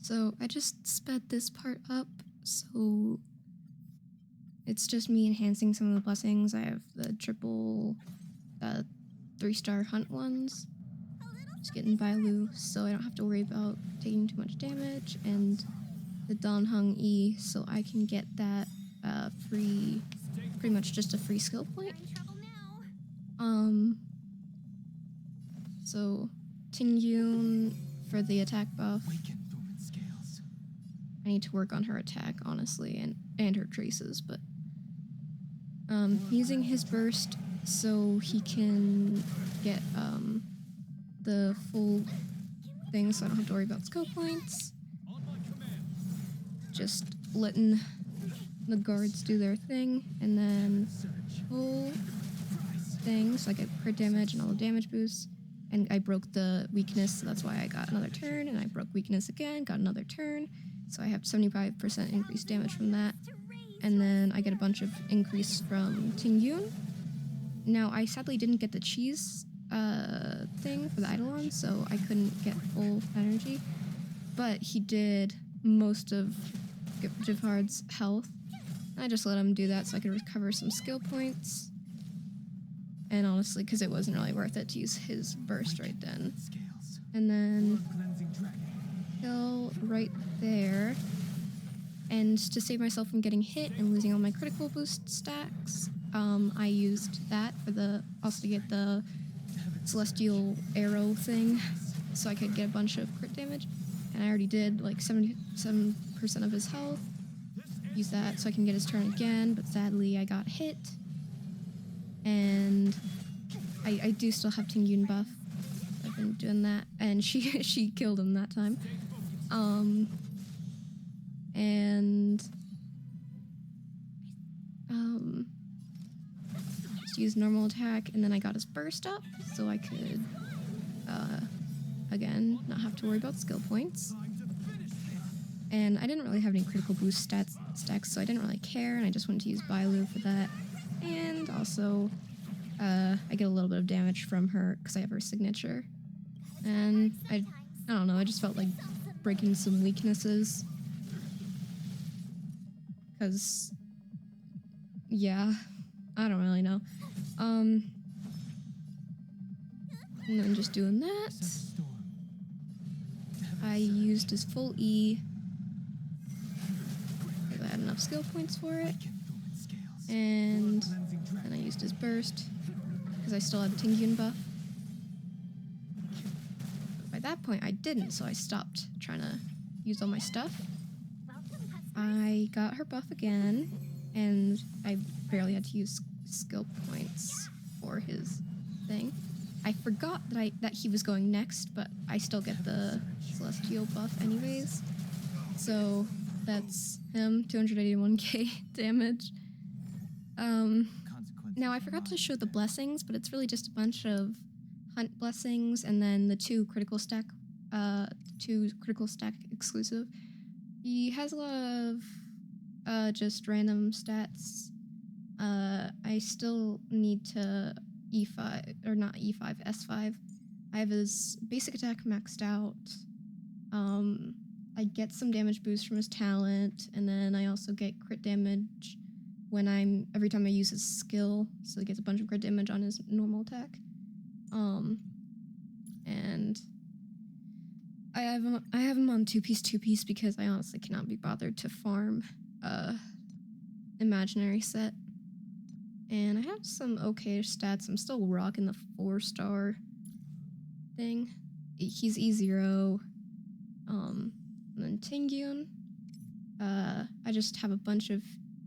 So I just sped this part up, so it's just me enhancing some of the blessings. I have the triple 3-star hunt ones. Just getting Bailu, so I don't have to worry about taking too much damage, and the Don Hung E, so I can get that free, pretty much just a free skill point. So Tingyun for the attack buff. I need to work on her attack, honestly, and her traces, but using his burst so he can get the full thing, so I don't have to worry about skill points. Just letting the guards do their thing, and then full thing, so I get crit damage and all the damage boosts. And I broke the weakness, so that's why I got another turn, and I broke weakness again, got another turn, so I have 75% increased damage from that. And then I get a bunch of increase from Tingyun. Now, I sadly didn't get the cheese thing for the Eidolon, so I couldn't get full energy, but he did most of Gepard's health. I just let him do that so I could recover some skill points. And honestly, because it wasn't really worth it to use his burst right then. And then kill right there. And to save myself from getting hit and losing all my critical boost stacks, I used that for also to get the celestial arrow thing, so I could get a bunch of crit damage. And I already did like 77% of his health. Use that so I can get his turn again, but sadly I got hit. And I do still have Tingyun buff. I've been doing that, and she killed him that time. Just use normal attack, and then I got his burst up, so I could again not have to worry about skill points. And I didn't really have any critical boost stacks, so I didn't really care, and I just wanted to use Bailu for that. And also, I get a little bit of damage from her because I have her signature. And I don't know, I just felt like breaking some weaknesses. Because, yeah, I don't really know. And then just doing that. I used his full E. I had enough skill points for it. And then I used his burst because I still had Tingyun buff. But by that point I didn't, so I stopped trying to use all my stuff. I got her buff again, and I barely had to use skill points for his thing. I forgot that he was going next, but I still get the celestial buff anyways. So that's him, 281k damage. Now I forgot to show the blessings, but it's really just a bunch of hunt blessings, and then the two critical stack exclusive. He has a lot of just random stats. I still need to E5, or not E5, S5. I have his basic attack maxed out. I get some damage boost from his talent, and then I also get crit damage every time I use his skill, so he gets a bunch of crit damage on his normal attack. And I have him on 2-piece because I honestly cannot be bothered to farm imaginary set. And I have some okay stats. I'm still rocking the 4-star thing. He's E0. And then Tingyun. I just have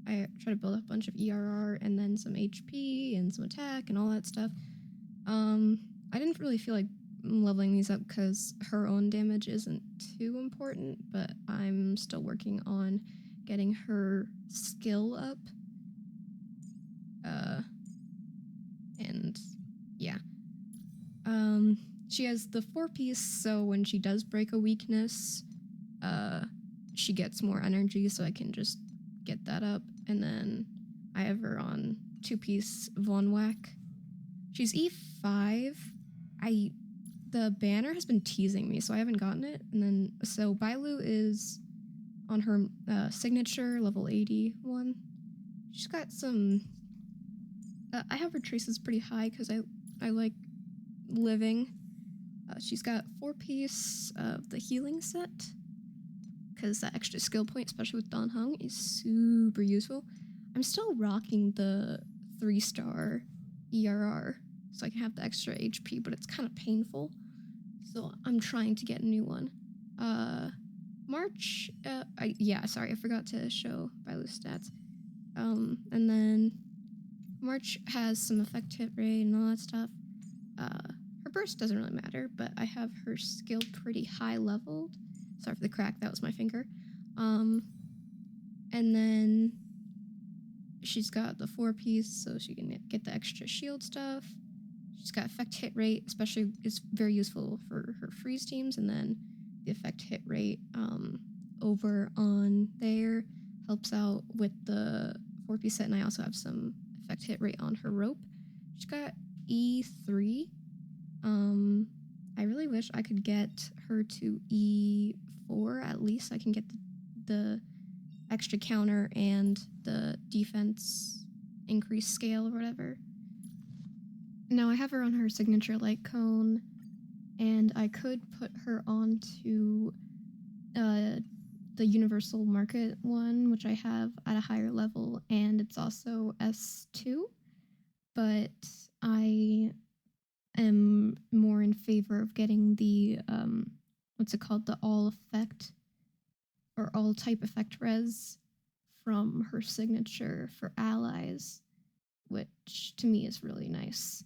I try to build up a bunch of ERR and then some HP and some attack and all that stuff. I didn't really feel like leveling these up because her own damage isn't too important, but I'm still working on getting her skill up. And yeah. She has the 4-piece, so when she does break a weakness, she gets more energy, so I can just get that up. And then I have her on 2-piece Von Whack. She's E5. I the banner has been teasing me, so I haven't gotten it. And then, so Bailu is on her signature level 81. She's got some. I have her traces pretty high because I like living. She's got 4-piece of the healing set because that extra skill point, especially with Don Heng, is super useful. I'm still rocking the 3-star ERR so I can have the extra HP, but it's kind of painful. So I'm trying to get a new one. March, sorry, I forgot to show Bailu's stats. And then March has some effect hit rate and all that stuff. Her burst doesn't really matter, but I have her skill pretty high leveled. Sorry for the crack, that was my finger. And then she's got the 4-piece, so she can get the extra shield stuff. She's got effect hit rate, especially is very useful for her freeze teams, and then the effect hit rate over on there helps out with the 4-piece set, and I also have some effect hit rate on her rope. She's got E3. I really wish I could get her to E4 at least. I can get the extra counter and the defense increase scale or whatever. Now I have her on her signature light cone, and I could put her onto the universal market one, which I have at a higher level, and it's also S2, but I am more in favor of getting the what's it called, the all effect or all type effect res from her signature for allies, which to me is really nice.